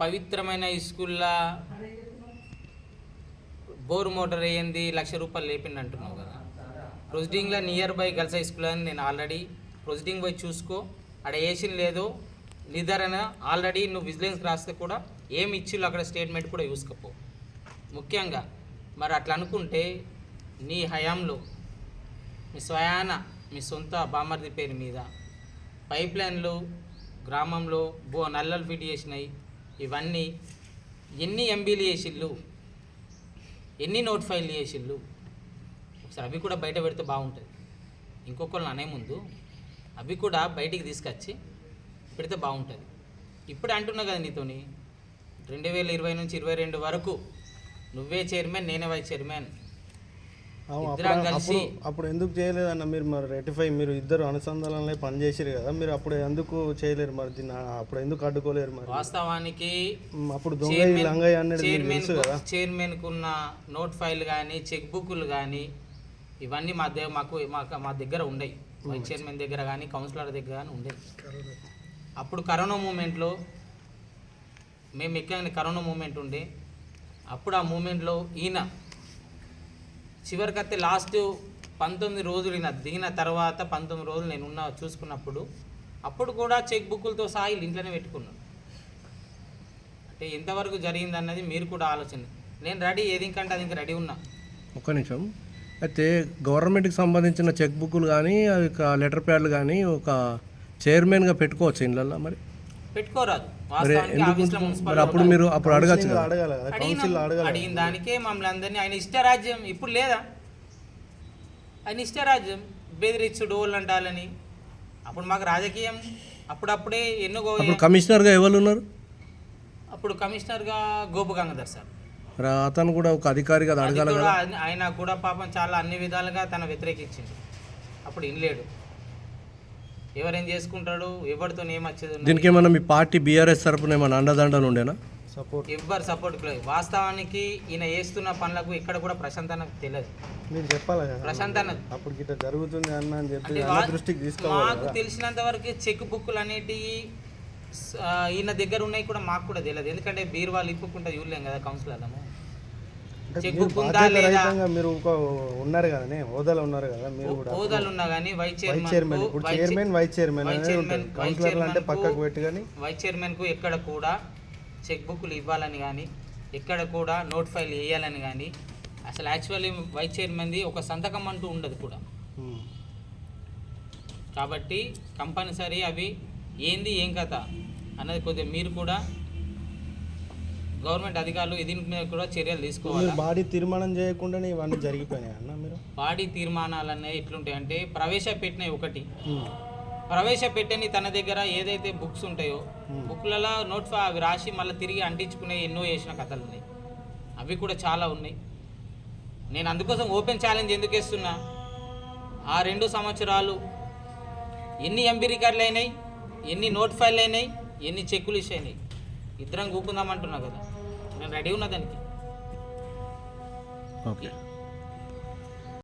పవిత్రమైన ఈ స్కూల్లో బోర్ మోటార్ వేయింది ₹1,00,000 లేపిండి అంటున్నావు కదా. ప్రొసీడింగ్లో near by girls high school అని నేను ఆల్రెడీ ప్రొసీడింగ్ పోయి చూసుకో, అక్కడ వేసిన లేదో నిర్ధారణ ఆల్రెడీ నువ్వు విజిలెన్స్ రాస్తే కూడా ఏమి ఇచ్చిళ్ళు అక్కడ స్టేట్మెంట్ కూడా చూసుకోపో. ముఖ్యంగా మరి అట్లా అనుకుంటే నీ హయాంలో మీ స్వయాన మీ సొంత బామర్ది పేరు మీద పైప్ లైన్లు గ్రామంలో నల్లలు ఫిట్ చేసినాయి. ఇవన్నీ ఎన్ని ఎంబీలు చేసిళ్ళు, ఎన్ని నోట్ ఫైల్ చేసిళ్ళు, ఒకసారి అవి కూడా బయట పెడితే బాగుంటుంది. ఇంకొకళ్ళు అనే ముందు అవి కూడా బయటికి తీసుకొచ్చి పెడితే బాగుంటుంది. ఇప్పుడు అంటున్నా కదా నీతోని 2020 నుంచి 2022 వరకు నువ్వే చైర్మన్, నేనే వైస్ చైర్మన్, ఇద్దరం కలిసి. అప్పుడు ఎందుకు చేయలేదన్న మీరు? మరి రెటిఫై మీరు ఇద్దరు అనుసంధానంలో పనిచేసారు కదా, మీరు అప్పుడు ఎందుకు చేయలేరు? మరి దీన్ని అప్పుడు ఎందుకు అడ్డుకోలేరు? మరి వాస్తవానికి అప్పుడు చైర్మన్కు ఉన్న నోట్ ఫైల్ కానీ చెక్ బుక్లు కానీ ఇవన్నీ మా దగ్గర ఉండేవి. వైస్ చైర్మన్ దగ్గర కానీ కౌన్సిలర్ దగ్గర కానీ ఉండేవి. అప్పుడు కరోనా మూమెంట్లో మేము ఎక్కగానే కరోనా మూమెంట్ ఉండే, అప్పుడు ఆ మూమెంట్లో ఈయన చివరికైతే లాస్ట్ 19 రోజులు ఈయన దిగిన తర్వాత 19 రోజులు నేను చూసుకున్నప్పుడు అప్పుడు కూడా చెక్ బుక్లతో సహా ఇంట్లోనే పెట్టుకున్నాను. అంటే ఎంతవరకు జరిగింది అన్నది మీరు కూడా ఆలోచన. నేను రెడీ, ఏది ఇంకంటే అది ఇంకా రెడీ ఉన్నా. ఒక్క నిమిషం. అయితే గవర్నమెంట్కి సంబంధించిన చెక్ బుక్లు కానీ అవి లెటర్ ప్యాడ్లు కానీ ఒక చైర్మన్గా పెట్టుకోవచ్చు ఇళ్ళల్లో? మరి పెట్టుకోరాదు. మరి అప్పుడు మీరు అప్పుడు అడగచ్చు కదా. అడిగిన దానికే మమ్మల్ని అందరినీ ఆయన ఇష్టరాజ్యం ఇప్పుడు లేదా, ఆయన ఇష్టరాజ్యం బెదిరించుడు వాళ్ళు అంటాలని. అప్పుడు మాకు రాజకీయం అప్పుడప్పుడే ఎన్నుకో. కమిషనర్గా ఎవరు ఉన్నారు అప్పుడు? కమిషనర్గా గోపు గంగాధర్ సార్. అతను కూడా ఒక అధికారిగా అడగాలి కదా. ఆయన కూడా పాపం చాలా అన్ని విధాలుగా తన వ్యతిరేకించింది. అప్పుడు ఇనలేడు, ఎవరేం చేసుకుంటాడు, ఎవరితో ఏమొచ్చేది. దీనికి ఏమన్నా మీ పార్టీ బీఆర్ఎస్ తరపున ఏమన్నా అండదండలు ఉండేనా? ఎవ్వరు సపోర్ట్ లేదు. వాస్తవానికి ఈయన చేస్తున్న పనులకు ఇక్కడ కూడా ప్రశాంత్ అన్నకు తెలియదు. మీరు చెప్పాలి కదా ప్రశాంత్ అన్న అప్పుడు గిట్ట జరుగుతుంది అన్న అని చెప్పి దృష్టికి తీసుకోవాలి. మాకు తెలిసినంత వరకు చెక్ బుక్లు అనేటివి ఈయన దగ్గర ఉన్నాయి కూడా మాకు కూడా తెలియదు. ఎందుకంటే బీరువాళ్ళు ఇప్పుకుంటా చూడలేం కదా కౌన్సిలర్లము. చెక్ బుక్ ఉందా లేదా మీరు ఉన్నారు కదా, హోదాలో ఉన్నారు కదా, మీరు కూడా హోదాలు ఉన్నా కానీ వైస్ చైర్మన్ కు ఎక్కడ కూడా చెక్ బుక్లు ఇవ్వాలని కానీ ఎక్కడ కూడా నోట్ ఫైల్ వేయాలని కానీ అసలు యాక్చువల్లీ వైస్ చైర్మన్ది ఒక సంతకం అంటూ ఉండదు కూడా. కాబట్టి కంపల్సరీ అవి ఏంది ఏం కథ అన్నది కొద్దిగా మీరు కూడా గవర్నమెంట్ అధికారులు దీని మీద కూడా చర్యలు తీసుకోవాలి. బాడీ తీర్మానం చేయకుండానే ఇవన్నీ జరిగిపోయినాయి అన్న. మీరు బాడీ తీర్మానాలు అనేవి ఎట్లుంటాయి అంటే ప్రవేశపెట్టినవి ఒకటి, ప్రవేశపెట్టని తన దగ్గర ఏదైతే బుక్స్ ఉంటాయో బుక్లలో అవి రాసి మళ్ళీ తిరిగి అంటించుకునే ఎన్నో చేసిన కథలు ఉన్నాయి. అవి కూడా చాలా ఉన్నాయి. నేను అందుకోసం ఓపెన్ ఛాలెంజ్ ఎందుకు వేస్తున్నా, ఆ 2 సంవత్సరాలు ఎన్ని ఎంబీ రికార్డులు అయినాయి, ఎన్ని నోట్ ఫైల్ అయినాయి, ఎన్ని చెక్కులు ఇష్యూ అయినాయి, ఇద్దరం కూకుందామంటున్నా కదా. నేను రెడీ ఉన్నా దానికి. ఓకే.